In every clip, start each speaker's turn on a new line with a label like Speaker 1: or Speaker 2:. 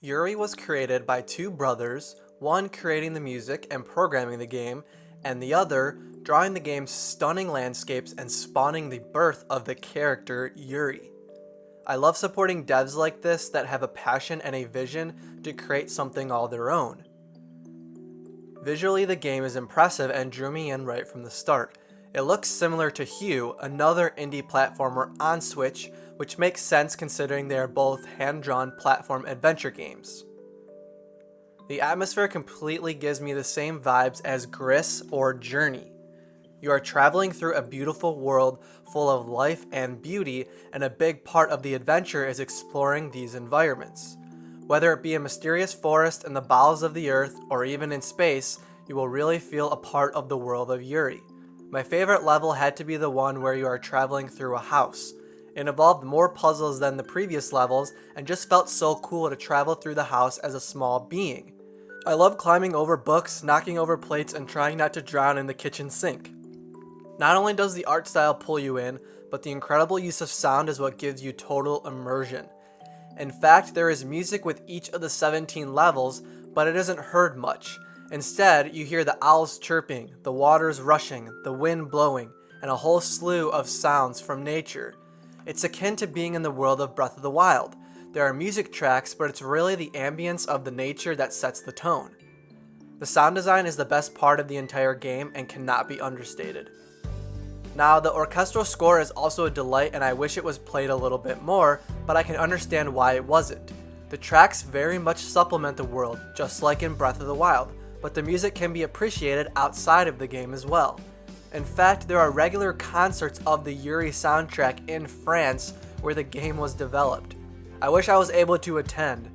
Speaker 1: Yuri was created by two brothers, one creating the music and programming the game, and the other drawing the game's stunning landscapes and spawning the birth of the character Yuri. I love supporting devs like this that have a passion and a vision to create something all their own. Visually, the game is impressive and drew me in right from the start. It looks similar to Hue, another indie platformer on Switch, which makes sense considering they are both hand-drawn platform adventure games. The atmosphere completely gives me the same vibes as Gris or Journey. You are traveling through a beautiful world full of life and beauty, and a big part of the adventure is exploring these environments. Whether it be a mysterious forest in the bowels of the earth or even in space, you will really feel a part of the world of Yuri. My favorite level had to be the one where you are traveling through a house. It involved more puzzles than the previous levels and just felt so cool to travel through the house as a small being. I love climbing over books, knocking over plates, and trying not to drown in the kitchen sink. Not only does the art style pull you in, but the incredible use of sound is what gives you total immersion. In fact, there is music with each of the 17 levels, but it isn't heard much. Instead, you hear the owls chirping, the waters rushing, the wind blowing, and a whole slew of sounds from nature. It's akin to being in the world of Breath of the Wild. There are music tracks, but it's really the ambience of the nature that sets the tone. The sound design is the best part of the entire game and cannot be understated. Now, the orchestral score is also a delight, and I wish it was played a little bit more, but I can understand why it wasn't. The tracks very much supplement the world, just like in Breath of the Wild, but the music can be appreciated outside of the game as well. In fact, there are regular concerts of the Yuri soundtrack in France where the game was developed. I wish I was able to attend,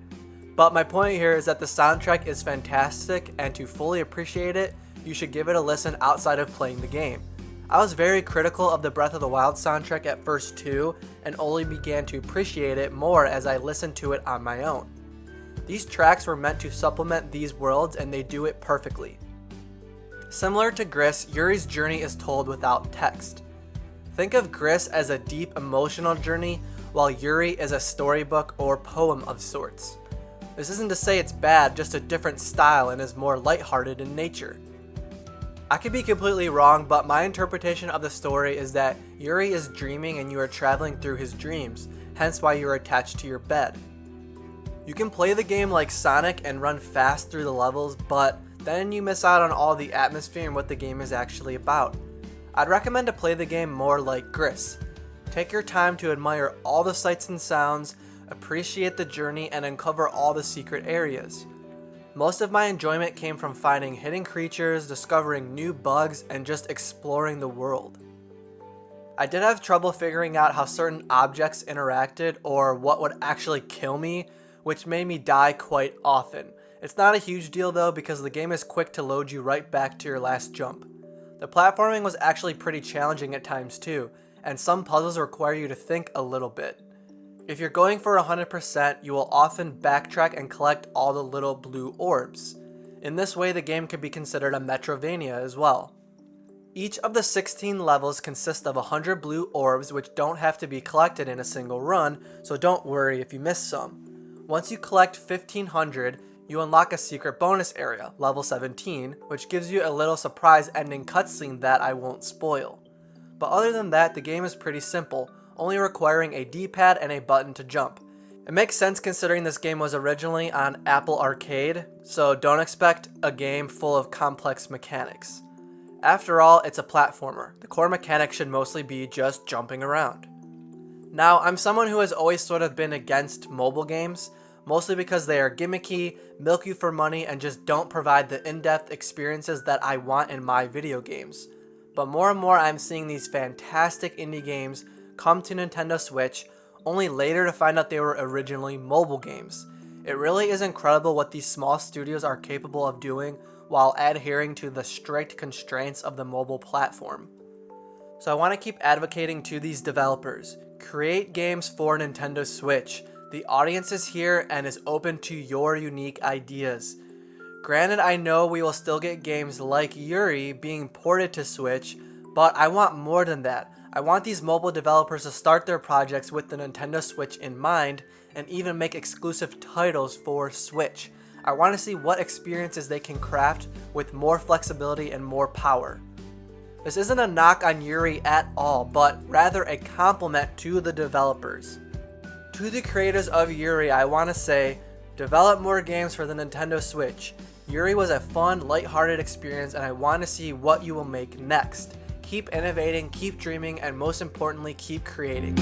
Speaker 1: but my point here is that the soundtrack is fantastic, and to fully appreciate it, you should give it a listen outside of playing the game. I was very critical of the Breath of the Wild soundtrack at first too, and only began to appreciate it more as I listened to it on my own. These tracks were meant to supplement these worlds, and they do it perfectly. Similar to Gris, Yuri's journey is told without text. Think of Gris as a deep emotional journey, while Yuri is a storybook or poem of sorts. This isn't to say it's bad, just a different style and is more lighthearted in nature. I could be completely wrong, but my interpretation of the story is that Yuri is dreaming and you are traveling through his dreams, hence why you are attached to your bed. You can play the game like Sonic and run fast through the levels, but then you miss out on all the atmosphere and what the game is actually about. I'd recommend to play the game more like Gris. Take your time to admire all the sights and sounds, appreciate the journey, and uncover all the secret areas. Most of my enjoyment came from finding hidden creatures, discovering new bugs, and just exploring the world. I did have trouble figuring out how certain objects interacted or what would actually kill me, which made me die quite often. It's not a huge deal though, because the game is quick to load you right back to your last jump. The platforming was actually pretty challenging at times too, and some puzzles require you to think a little bit. If you're going for 100%, you will often backtrack and collect all the little blue orbs. In this way, the game could be considered a Metrovania as well. Each of the 16 levels consist of 100 blue orbs, which don't have to be collected in a single run, so don't worry if you miss some. Once you collect 1500, you unlock a secret bonus area, level 17, which gives you a little surprise ending cutscene that I won't spoil. But other than that, the game is pretty simple, only requiring a D-pad and a button to jump. It makes sense considering this game was originally on Apple Arcade, so don't expect a game full of complex mechanics. After all, it's a platformer. The core mechanic should mostly be just jumping around. Now, I'm someone who has always sort of been against mobile games, mostly because they are gimmicky, milk you for money, and just don't provide the in-depth experiences that I want in my video games. But more and more I'm seeing these fantastic indie games come to Nintendo Switch, only later to find out they were originally mobile games. It really is incredible what these small studios are capable of doing while adhering to the strict constraints of the mobile platform. So I want to keep advocating to these developers. Create games for Nintendo Switch. The audience is here and is open to your unique ideas. Granted, I know we will still get games like Yuri being ported to Switch, but I want more than that. I want these mobile developers to start their projects with the Nintendo Switch in mind and even make exclusive titles for Switch. I want to see what experiences they can craft with more flexibility and more power. This isn't a knock on Yuri at all, but rather a compliment to the developers. To the creators of Yuri, I want to say, develop more games for the Nintendo Switch. Yuri was a fun, lighthearted experience, and I want to see what you will make next. Keep innovating, keep dreaming, and most importantly, keep creating.